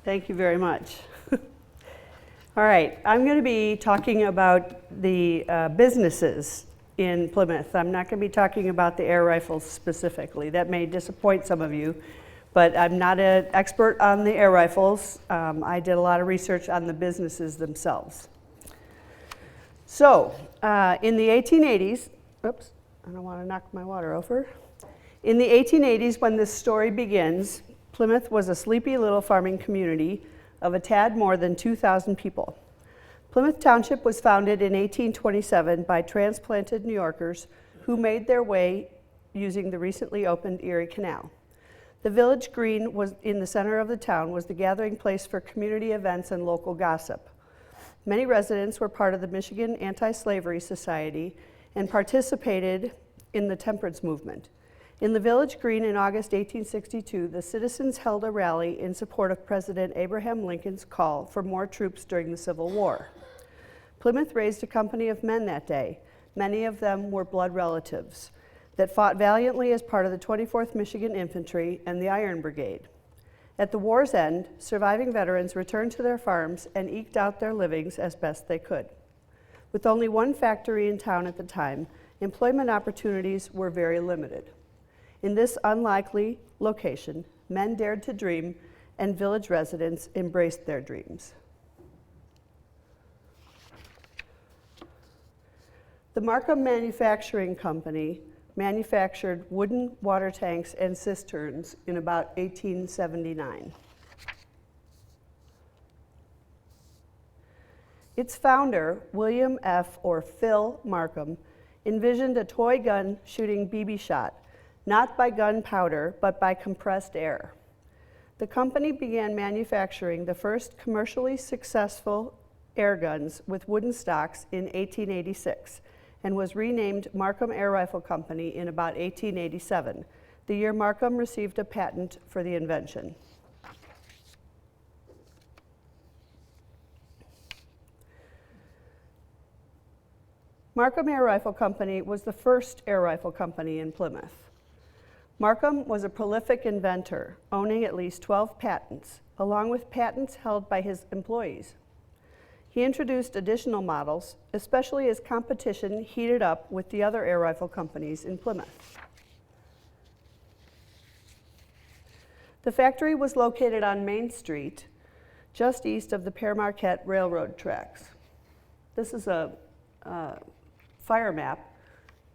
Thank you very much. All right, I'm going to be talking about the businesses in Plymouth. I'm not going to be talking about the air rifles specifically. That may disappoint some of you, but I'm not an expert on the air rifles. I did a lot of research on the businesses themselves. So, in the 1880s, oops, I don't want to knock my water over. In the 1880s, when this story begins, Plymouth was a sleepy little farming community of a tad more than 2,000 people. Plymouth Township was founded in 1827 by transplanted New Yorkers who made their way using the recently opened Erie Canal. The village green was in the center of the town was the gathering place for community events and local gossip. Many residents were part of the Michigan Anti-Slavery Society and participated in the temperance movement. In the village green in August 1862, the citizens held a rally in support of President Abraham Lincoln's call for more troops during the Civil War. Plymouth raised a company of men that day. Many of them were blood relatives that fought valiantly as part of the 24th Michigan Infantry and the Iron Brigade. At the war's end, surviving veterans returned to their farms and eked out their livings as best they could. With only one factory in town at the time, employment opportunities were very limited. In this unlikely location, men dared to dream, and village residents embraced their dreams. The Markham Manufacturing Company manufactured wooden water tanks and cisterns in about 1879. Its founder, William F. or Phil Markham, envisioned a toy gun shooting BB shot, not by gunpowder, but by compressed air. The company began manufacturing the first commercially successful air guns with wooden stocks in 1886 and was renamed Markham Air Rifle Company in about 1887, the year Markham received a patent for the invention. Markham Air Rifle Company was the first air rifle company in Plymouth. Markham was a prolific inventor, owning at least 12 patents, along with patents held by his employees. He introduced additional models, especially as competition heated up with the other air rifle companies in Plymouth. The factory was located on Main Street, just east of the Pere Marquette Railroad tracks. This is a fire map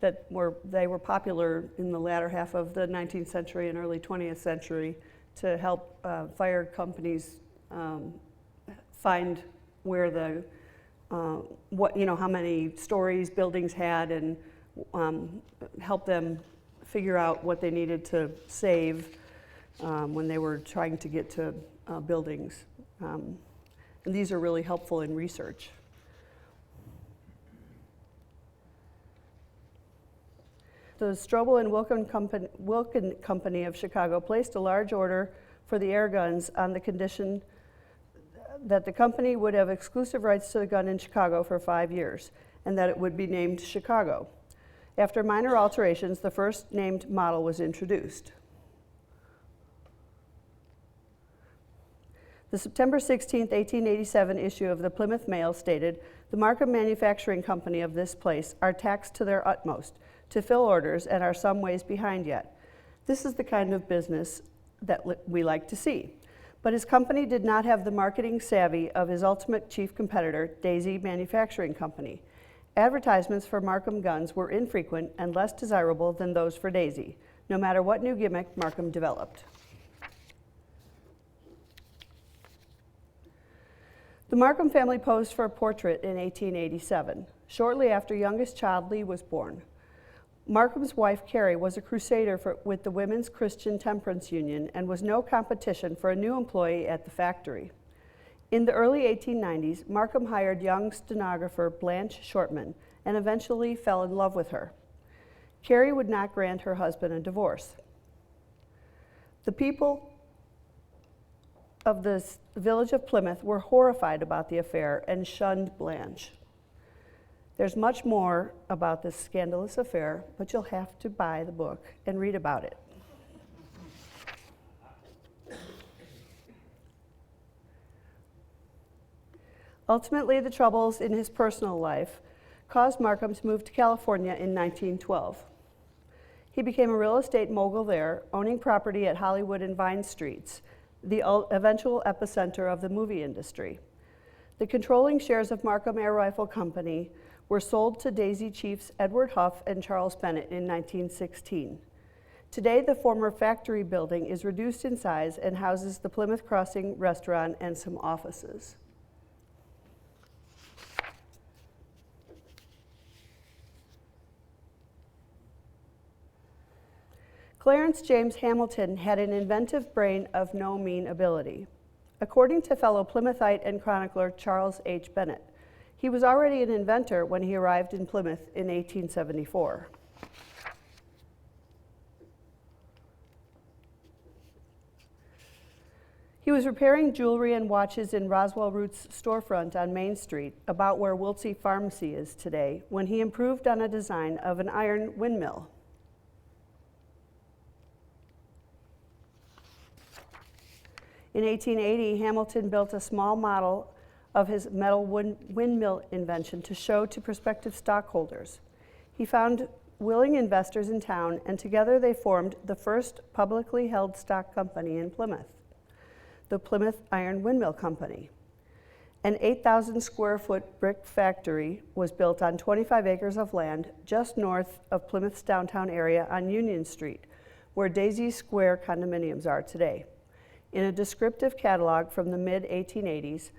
that they were popular in the latter half of the 19th century and early 20th century to help fire companies find where the how many stories buildings had and help them figure out what they needed to save when they were trying to get to buildings. And these are really helpful in research. The Strobel and Wilkin Company of Chicago placed a large order for the air guns on the condition that the company would have exclusive rights to the gun in Chicago for 5 years, and that it would be named Chicago. After minor alterations, the first named model was introduced. The September 16, 1887 issue of the Plymouth Mail stated, "The Markham Manufacturing Company of this place are taxed to their utmost to fill orders and are some ways behind yet. This is the kind of business that we like to see." But his company did not have the marketing savvy of his ultimate chief competitor, Daisy Manufacturing Company. Advertisements for Markham guns were infrequent and less desirable than those for Daisy, no matter what new gimmick Markham developed. The Markham family posed for a portrait in 1887, shortly after youngest child Lee was born. Markham's wife, Carrie, was a crusader with the Women's Christian Temperance Union and was no competition for a new employee at the factory. In the early 1890s, Markham hired young stenographer Blanche Shortman and eventually fell in love with her. Carrie would not grant her husband a divorce. The people of the village of Plymouth were horrified about the affair and shunned Blanche. There's much more about this scandalous affair, but you'll have to buy the book and read about it. Ultimately, the troubles in his personal life caused Markham to move to California in 1912. He became a real estate mogul there, owning property at Hollywood and Vine Streets, the eventual epicenter of the movie industry. The controlling shares of Markham Air Rifle Company were sold to Daisy chiefs Edward Huff and Charles Bennett in 1916. Today, the former factory building is reduced in size and houses the Plymouth Crossing restaurant and some offices. Clarence James Hamilton had an inventive brain of no mean ability. According to fellow Plymouthite and chronicler Charles H. Bennett, he was already an inventor when he arrived in Plymouth in 1874. He was repairing jewelry and watches in Roswell Root's storefront on Main Street, about where Wiltsey Pharmacy is today, when he improved on a design of an iron windmill. In 1880, Hamilton built a small model of his metal windmill invention to show to prospective stockholders. He found willing investors in town, and together they formed the first publicly held stock company in Plymouth, the Plymouth Iron Windmill Company. An 8,000 square foot brick factory was built on 25 acres of land just north of Plymouth's downtown area on Union Street, where Daisy Square condominiums are today. In a descriptive catalog from the mid-1880s,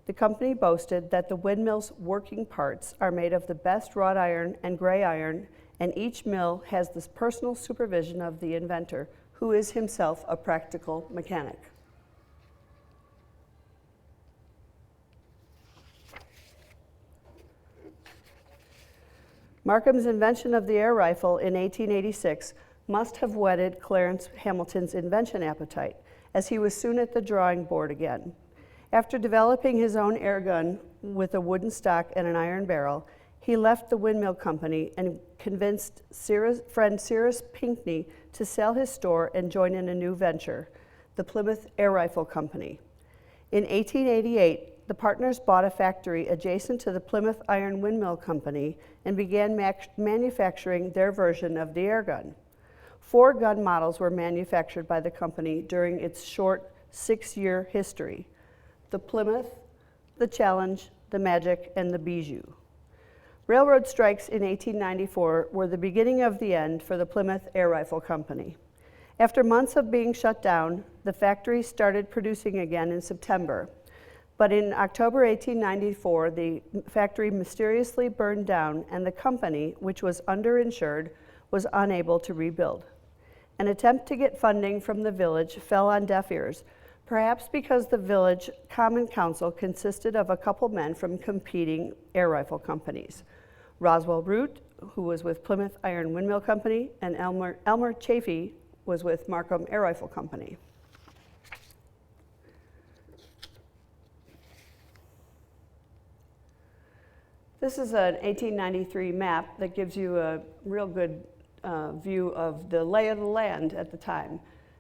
the company boasted that the windmill's working parts are made of the best wrought iron and gray iron, and each mill has the personal supervision of the inventor, who is himself a practical mechanic. Markham's invention of the air rifle in 1886 must have whetted Clarence Hamilton's invention appetite, as he was soon at the drawing board again. After developing his own air gun with a wooden stock and an iron barrel, he left the windmill company and convinced friend Cyrus Pinckney to sell his store and join in a new venture, the Plymouth Air Rifle Company. In 1888, the partners bought a factory adjacent to the Plymouth Iron Windmill Company and began manufacturing their version of the air gun. 4 gun models were manufactured by the company during its short 6-year history: the Plymouth, the Challenge, the Magic, and the Bijou. Railroad strikes in 1894 were the beginning of the end for the Plymouth Air Rifle Company. After months of being shut down, the factory started producing again in September. But in October 1894, the factory mysteriously burned down, and the company, which was underinsured, was unable to rebuild. An attempt to get funding from the village fell on deaf ears, perhaps because the village common council consisted of a couple men from competing air rifle companies: Roswell Root, who was with Plymouth Iron Windmill Company, and Elmer Chafee was with Markham Air Rifle Company. This is an 1893 map that gives you a real good view of the lay of the land at the time.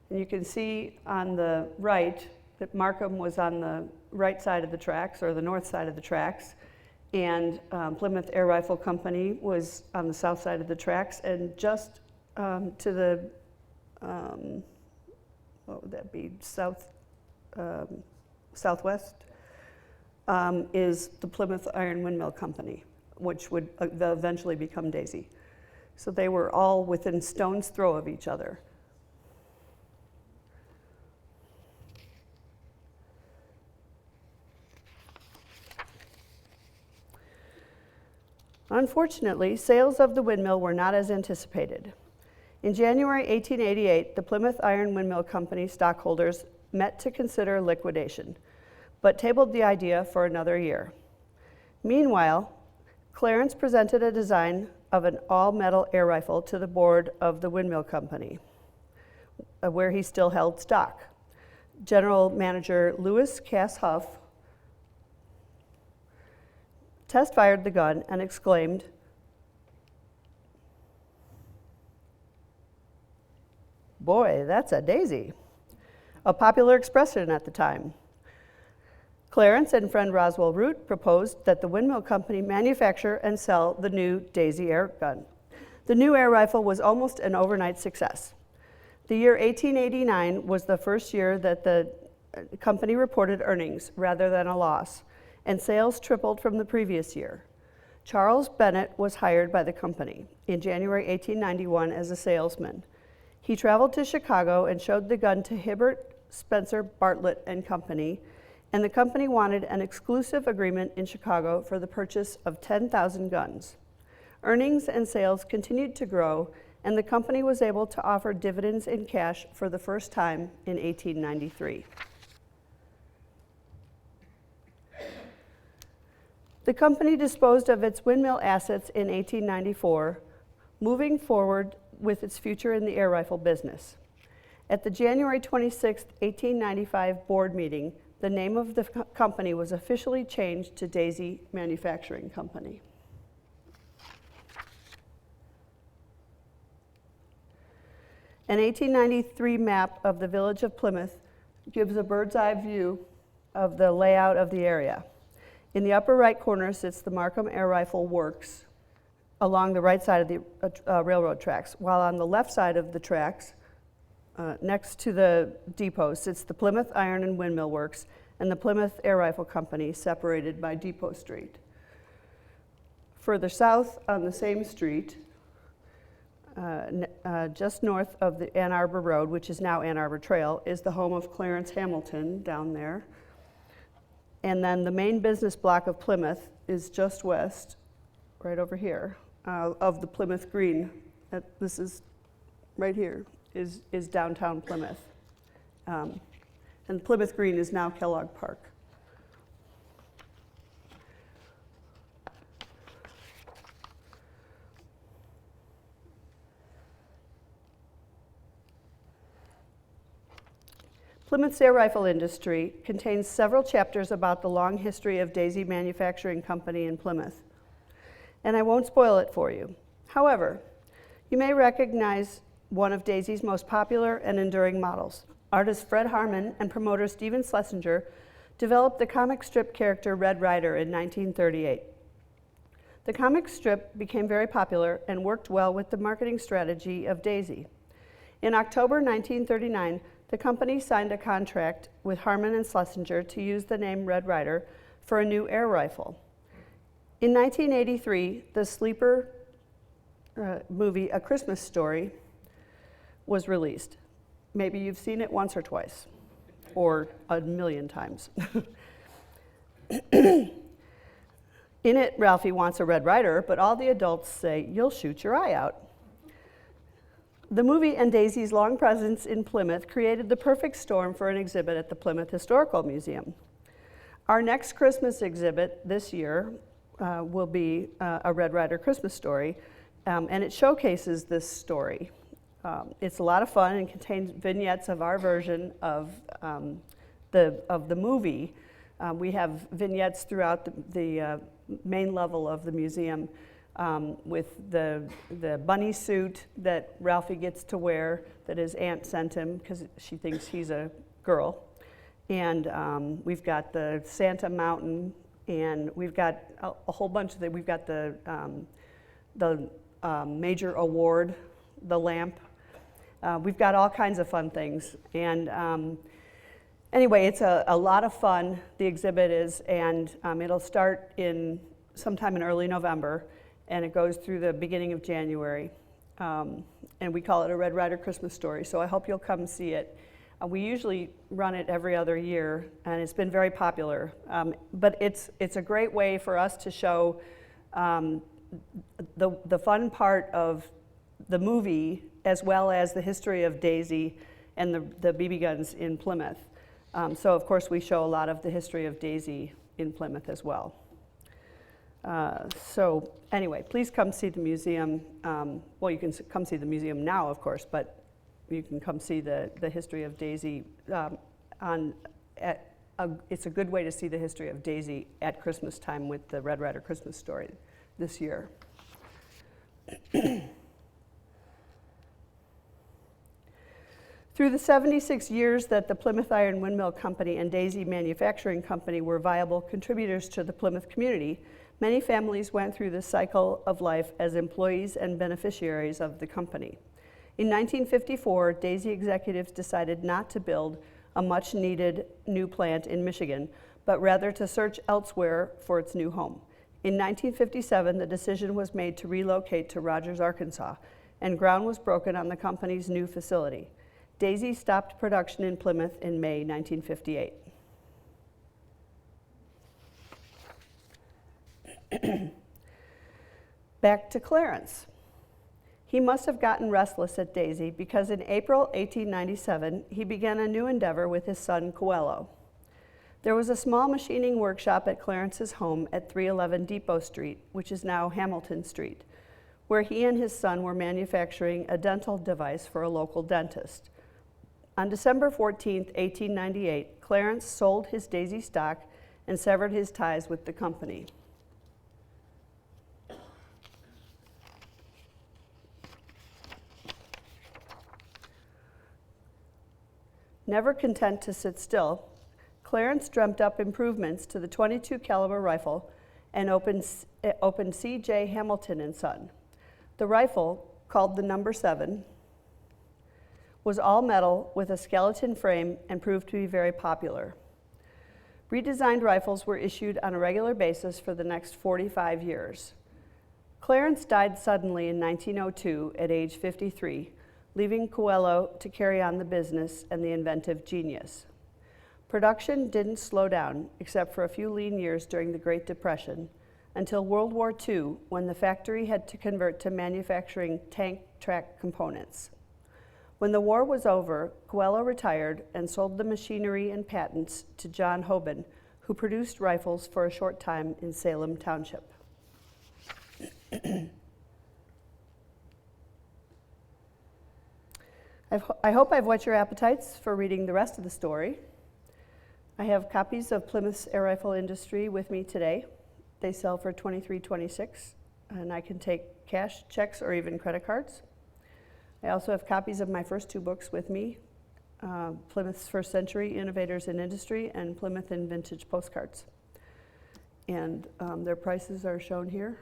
And you can see on the right that Markham was on the right side of the tracks, or the north side of the tracks, and Plymouth Air Rifle Company was on the south side of the tracks, and just to the, what would that be, southwest, is the Plymouth Iron Windmill Company, which would eventually become Daisy. So they were all within stone's throw of each other. Unfortunately, sales of the windmill were not as anticipated. In January 1888, the Plymouth Iron Windmill Company stockholders met to consider liquidation, but tabled the idea for another year. Meanwhile, Clarence presented a design of an all-metal air rifle to the board of the windmill company, where he still held stock. General Manager Lewis Cass Huff test-fired the gun and exclaimed, "Boy, that's a Daisy," a popular expression at the time. Clarence and friend Roswell Root proposed that the windmill company manufacture and sell the new Daisy air gun. The new air rifle was almost an overnight success. The year 1889 was the first year that the company reported earnings rather than a loss, and sales tripled from the previous year. Charles Bennett was hired by the company in January 1891 as a salesman. He traveled to Chicago and showed the gun to Hibbert, Spencer, Bartlett and Company, and the company wanted an exclusive agreement in Chicago for the purchase of 10,000 guns. Earnings and sales continued to grow, and the company was able to offer dividends in cash for the first time in 1893. The company disposed of its windmill assets in 1894, moving forward with its future in the air rifle business. At the January 26, 1895 board meeting, the name of the company was officially changed to Daisy Manufacturing Company. An 1893 map of the village of Plymouth gives a bird's eye view of the layout of the area. In the upper right corner sits the Markham Air Rifle Works along the right side of the railroad tracks, while on the left side of the tracks, next to the depot, sits the Plymouth Iron and Windmill Works and the Plymouth Air Rifle Company, separated by Depot Street. Further south on the same street, just north of the Ann Arbor Road, which is now Ann Arbor Trail, is the home of Clarence Hamilton down there. And then the main business block of Plymouth is just west, right over here, of the Plymouth Green. This is right here, is downtown Plymouth. And Plymouth Green is now Kellogg Park. Plymouth's air rifle industry contains several chapters about the long history of Daisy Manufacturing Company in Plymouth, and I won't spoil it for you. However, you may recognize one of Daisy's most popular and enduring models. Artist Fred Harmon and promoter Stephen Schlesinger developed the comic strip character Red Ryder in 1938. The comic strip became very popular and worked well with the marketing strategy of Daisy. In October 1939, the company signed a contract with Harmon and Schlesinger to use the name Red Ryder for a new air rifle. In 1983, the sleeper movie A Christmas Story was released. Maybe you've seen it once or twice, or a million times. In it, Ralphie wants a Red Ryder, but all the adults say, "You'll shoot your eye out." The movie and Daisy's long presence in Plymouth created the perfect storm for an exhibit at the Plymouth Historical Museum. Our next Christmas exhibit this year will be a Red Ryder Christmas Story, and it showcases this story. It's a lot of fun and contains vignettes of our version of the movie. We have vignettes throughout the main level of the museum with the bunny suit that Ralphie gets to wear that his aunt sent him because she thinks he's a girl. And we've got the Santa Mountain, and we've got a whole bunch of we've got the major award, the lamp. We've got all kinds of fun things. And anyway, it's a lot of fun, the exhibit is, and it'll start sometime in early November, and it goes through the beginning of January. And we call it a Red Ryder Christmas Story, so I hope you'll come see it. We usually run it every other year, and it's been very popular. But it's a great way for us to show the fun part of the movie, as well as the history of Daisy and the BB guns in Plymouth. So of course we show a lot of the history of Daisy in Plymouth as well. So anyway, please come see the museum. Well, you can come see the museum now, of course, but you can come see the history of Daisy. It's a good way to see the history of Daisy at Christmas time with the Red Ryder Christmas Story this year. Through the 76 years that the Plymouth Iron Windmill Company and Daisy Manufacturing Company were viable contributors to the Plymouth community, many families went through the cycle of life as employees and beneficiaries of the company. In 1954, Daisy executives decided not to build a much-needed new plant in Michigan, but rather to search elsewhere for its new home. In 1957, the decision was made to relocate to Rogers, Arkansas, and ground was broken on the company's new facility. Daisy stopped production in Plymouth in May 1958. Back to Clarence. He must have gotten restless at Daisy because in April 1897, he began a new endeavor with his son Coelho. There was a small machining workshop at Clarence's home at 311 Depot Street, which is now Hamilton Street, where he and his son were manufacturing a dental device for a local dentist. On December 14, 1898, Clarence sold his Daisy stock and severed his ties with the company. Never content to sit still, Clarence dreamt up improvements to the .22 caliber rifle and opened C.J. Hamilton & Son. The rifle, called the No. 7, was all metal with a skeleton frame and proved to be very popular. Redesigned rifles were issued on a regular basis for the next 45 years. Clarence died suddenly in 1902 at age 53, leaving Coelho to carry on the business and the inventive genius. Production didn't slow down, except for a few lean years during the Great Depression, until World War II, when the factory had to convert to manufacturing tank track components. When the war was over, Coelho retired and sold the machinery and patents to John Hoban, who produced rifles for a short time in Salem Township. I hope I've whet your appetites for reading the rest of the story. I have copies of Plymouth's air rifle industry with me today. They sell for $23.26, and I can take cash, checks, or even credit cards. I also have copies of my first two books with me, Plymouth's First Century Innovators in Industry and Plymouth in Vintage Postcards. And their prices are shown here.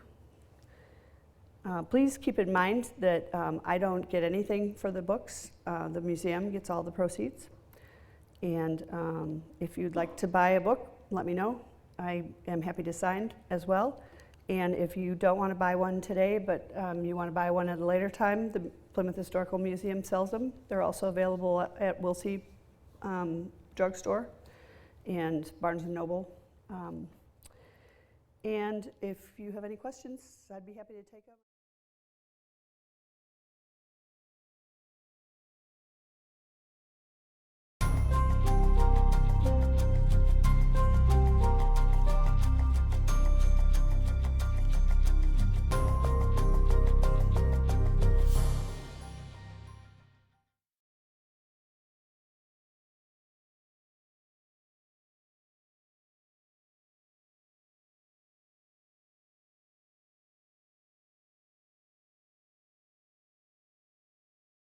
Please keep in mind that I don't get anything for the books. The museum gets all the proceeds. And if you'd like to buy a book, let me know. I am happy to sign as well. And if you don't want to buy one today, but you want to buy one at a later time, the Plymouth Historical Museum sells them. They're also available at Wilsey Drugstore and Barnes & Noble. And if you have any questions, I'd be happy to take them.